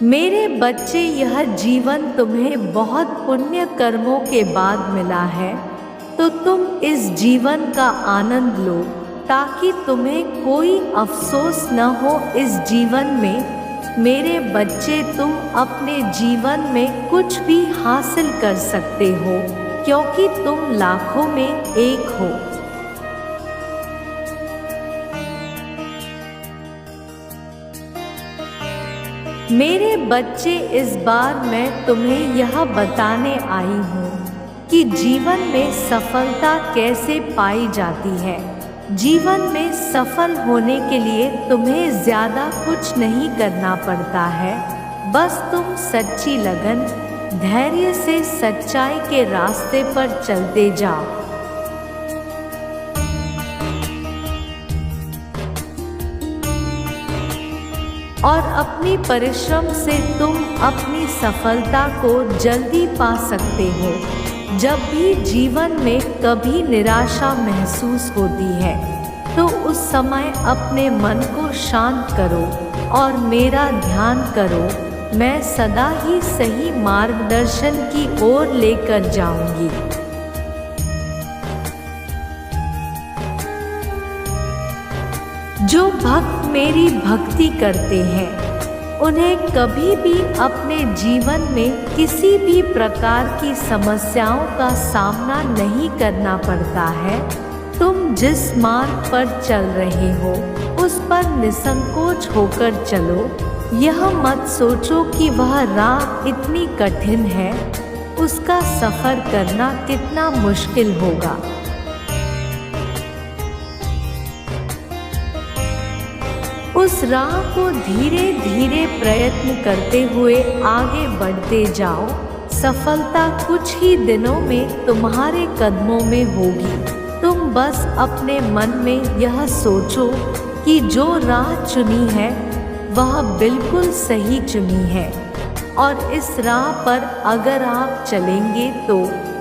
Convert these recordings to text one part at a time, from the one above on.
मेरे बच्चे, यह जीवन तुम्हें बहुत पुण्य कर्मों के बाद मिला है, तो तुम इस जीवन का आनंद लो ताकि तुम्हें कोई अफसोस न हो इस जीवन में। मेरे बच्चे, तुम अपने जीवन में कुछ भी हासिल कर सकते हो क्योंकि तुम लाखों में एक हो। मेरे बच्चे, इस बार मैं तुम्हें यह बताने आई हूँ कि जीवन में सफलता कैसे पाई जाती है। जीवन में सफल होने के लिए तुम्हें ज़्यादा कुछ नहीं करना पड़ता है, बस तुम सच्ची लगन, धैर्य से सच्चाई के रास्ते पर चलते जाओ। और अपनी परिश्रम से तुम अपनी सफलता को जल्दी पा सकते हो। जब भी जीवन में कभी निराशा महसूस होती है तो उस समय अपने मन को शांत करो और मेरा ध्यान करो। मैं सदा ही सही मार्गदर्शन की ओर लेकर जाऊंगी। जो भक्त मेरी भक्ति करते हैं उन्हें कभी भी अपने जीवन में किसी भी प्रकार की समस्याओं का सामना नहीं करना पड़ता है। तुम जिस मार्ग पर चल रहे हो उस पर निसंकोच होकर चलो। यह मत सोचो कि वह राह इतनी कठिन है, उसका सफ़र करना कितना मुश्किल होगा। उस राह को धीरे धीरे प्रयत्न करते हुए आगे बढ़ते जाओ। सफलता कुछ ही दिनों में तुम्हारे कदमों में होगी। तुम बस अपने मन में यह सोचो कि जो राह चुनी है वह बिल्कुल सही चुनी है और इस राह पर अगर आप चलेंगे तो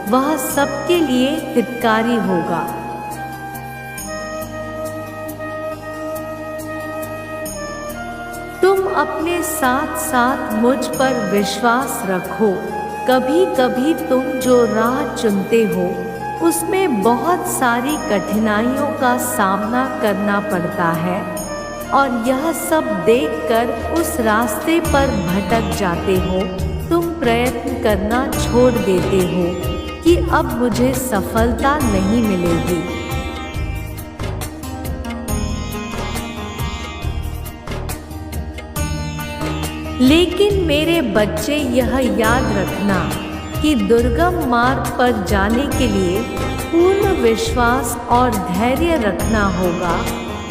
वह सबके लिए हितकारी होगा। तुम अपने साथ साथ मुझ पर विश्वास रखो। कभी कभी तुम जो राह चुनते हो उसमें बहुत सारी कठिनाइयों का सामना करना पड़ता है और यह सब देखकर उस रास्ते पर भटक जाते हो। तुम प्रयत्न करना छोड़ देते हो कि अब मुझे सफलता नहीं मिलेगी। लेकिन मेरे बच्चे, यह याद रखना कि दुर्गम मार्ग पर जाने के लिए पूर्ण विश्वास और धैर्य रखना होगा।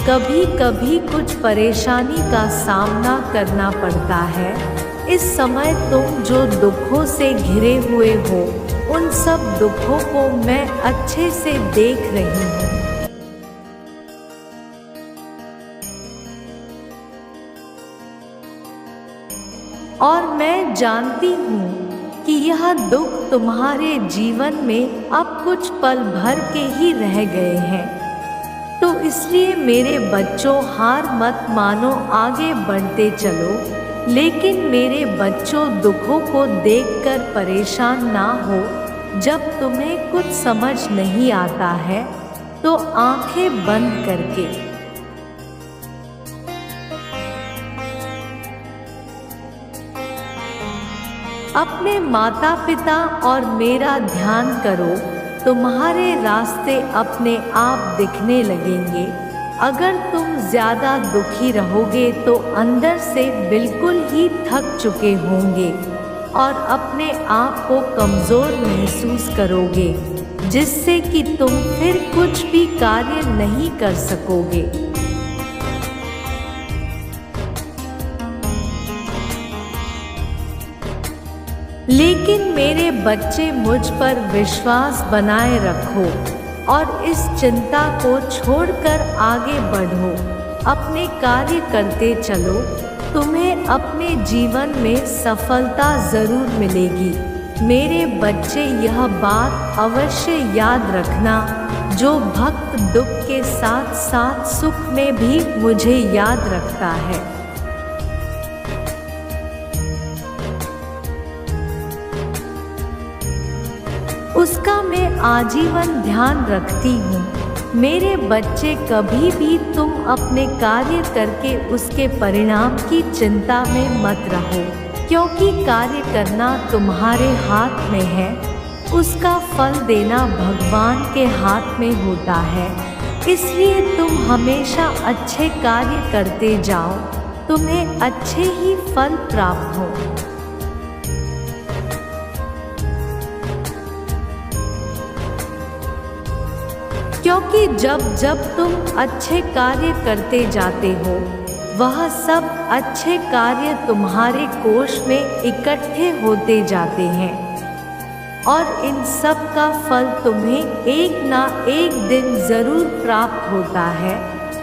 कभी कभी कुछ परेशानी का सामना करना पड़ता है। इस समय तुम जो दुखों से घिरे हुए हो उन सब दुखों को मैं अच्छे से देख रही हूँ। और मैं जानती हूँ कि यह दुख तुम्हारे जीवन में अब कुछ पल भर के ही रह गए हैं। तो इसलिए मेरे बच्चों, हार मत मानो, आगे बढ़ते चलो। लेकिन मेरे बच्चों, दुखों को देखकर परेशान ना हो। जब तुम्हें कुछ समझ नहीं आता है तो आंखें बंद करके अपने माता पिता और मेरा ध्यान करो। तुम्हारे रास्ते अपने आप दिखने लगेंगे। अगर तुम ज़्यादा दुखी रहोगे तो अंदर से बिल्कुल ही थक चुके होंगे और अपने आप को कमज़ोर महसूस करोगे, जिससे कि तुम फिर कुछ भी कार्य नहीं कर सकोगे। लेकिन मेरे बच्चे, मुझ पर विश्वास बनाए रखो और इस चिंता को छोड़कर आगे बढ़ो। अपने कार्य करते चलो। तुम्हें अपने जीवन में सफलता ज़रूर मिलेगी। मेरे बच्चे, यह बात अवश्य याद रखना, जो भक्त दुख के साथ साथ सुख में भी मुझे याद रखता है उसका मैं आजीवन ध्यान रखती हूँ। मेरे बच्चे, कभी भी तुम अपने कार्य करके उसके परिणाम की चिंता में मत रहो, क्योंकि कार्य करना तुम्हारे हाथ में है, उसका फल देना भगवान के हाथ में होता है। इसलिए तुम हमेशा अच्छे कार्य करते जाओ, तुम्हें अच्छे ही फल प्राप्त हो। क्योंकि जब जब तुम अच्छे कार्य करते जाते हो, वह सब अच्छे कार्य तुम्हारे कोष में इकट्ठे होते जाते हैं और इन सब का फल तुम्हें एक ना एक दिन जरूर प्राप्त होता है।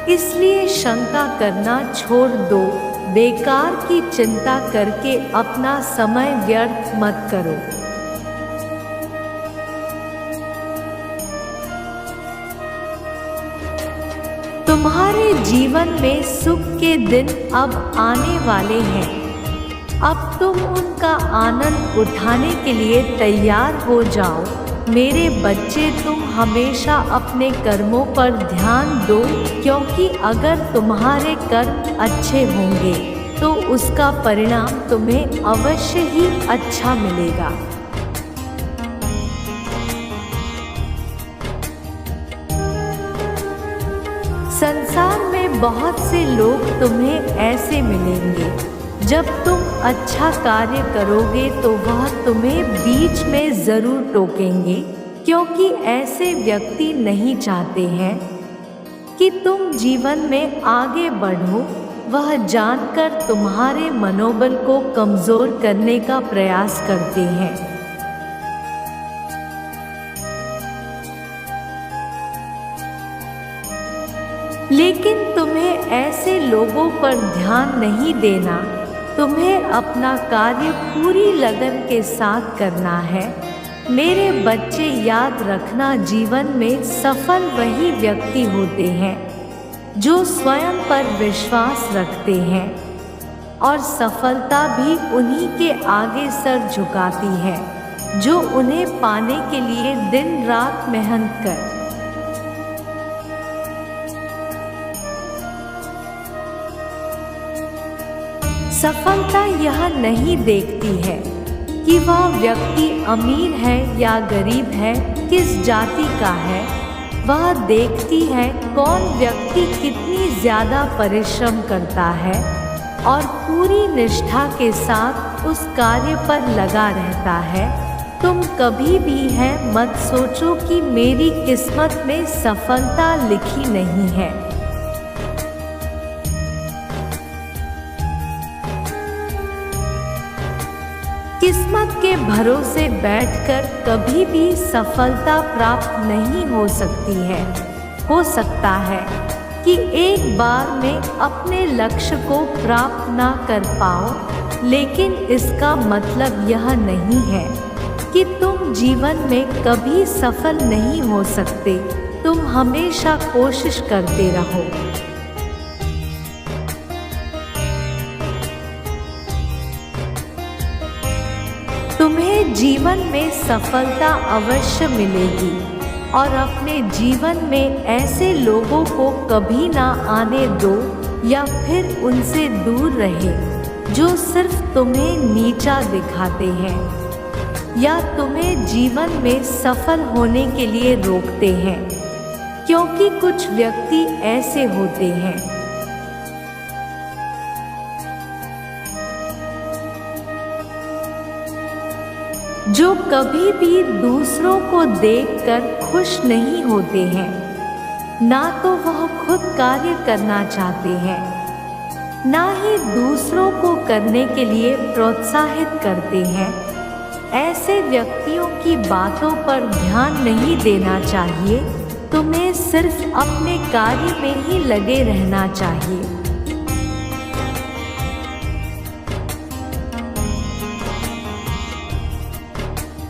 इसलिए शंका करना छोड़ दो, बेकार की चिंता करके अपना समय व्यर्थ मत करो। तुम्हारे जीवन में सुख के दिन अब आने वाले हैं। अब तुम उनका आनंद उठाने के लिए तैयार हो जाओ। मेरे बच्चे, तुम हमेशा अपने कर्मों पर ध्यान दो, क्योंकि अगर तुम्हारे कर्म अच्छे होंगे तो उसका परिणाम तुम्हें अवश्य ही अच्छा मिलेगा। संसार में बहुत से लोग तुम्हें ऐसे मिलेंगे, जब तुम अच्छा कार्य करोगे तो वह तुम्हें बीच में जरूर टोकेंगे, क्योंकि ऐसे व्यक्ति नहीं चाहते हैं कि तुम जीवन में आगे बढ़ो। वह जानकर तुम्हारे मनोबल को कमजोर करने का प्रयास करते हैं। लेकिन तुम्हें ऐसे लोगों पर ध्यान नहीं देना। तुम्हें अपना कार्य पूरी लगन के साथ करना है। मेरे बच्चे, याद रखना, जीवन में सफल वही व्यक्ति होते हैं जो स्वयं पर विश्वास रखते हैं, और सफलता भी उन्हीं के आगे सर झुकाती है जो उन्हें पाने के लिए दिन रात मेहनत कर। सफलता यह नहीं देखती है कि वह व्यक्ति अमीर है या गरीब है, किस जाति का है। वह देखती है कौन व्यक्ति कितनी ज़्यादा परिश्रम करता है और पूरी निष्ठा के साथ उस कार्य पर लगा रहता है। तुम कभी भी है मत सोचो कि मेरी किस्मत में सफलता लिखी नहीं है। किस्मत के भरोसे बैठकर कभी भी सफलता प्राप्त नहीं हो सकती है। हो सकता है कि एक बार में अपने लक्ष्य को प्राप्त ना कर पाओ, लेकिन इसका मतलब यह नहीं है कि तुम जीवन में कभी सफल नहीं हो सकते। तुम हमेशा कोशिश करते रहो। तुम्हें जीवन में सफलता अवश्य मिलेगी, और अपने जीवन में ऐसे लोगों को कभी ना आने दो या फिर उनसे दूर रहे जो सिर्फ तुम्हें नीचा दिखाते हैं या तुम्हें जीवन में सफल होने के लिए रोकते हैं, क्योंकि कुछ व्यक्ति ऐसे होते हैं जो कभी भी दूसरों को देखकर खुश नहीं होते हैं, ना तो वह खुद कार्य करना चाहते हैं, ना ही दूसरों को करने के लिए प्रोत्साहित करते हैं। ऐसे व्यक्तियों की बातों पर ध्यान नहीं देना चाहिए। तुम्हें सिर्फ अपने कार्य में ही लगे रहना चाहिए।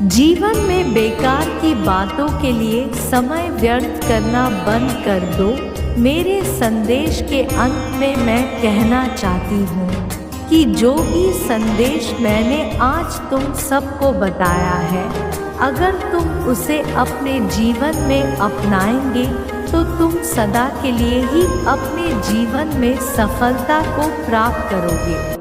जीवन में बेकार की बातों के लिए समय व्यर्थ करना बंद कर दो। मेरे संदेश के अंत में मैं कहना चाहती हूँ कि जो भी संदेश मैंने आज तुम सबको बताया है, अगर तुम उसे अपने जीवन में अपनाएंगे तो तुम सदा के लिए ही अपने जीवन में सफलता को प्राप्त करोगे।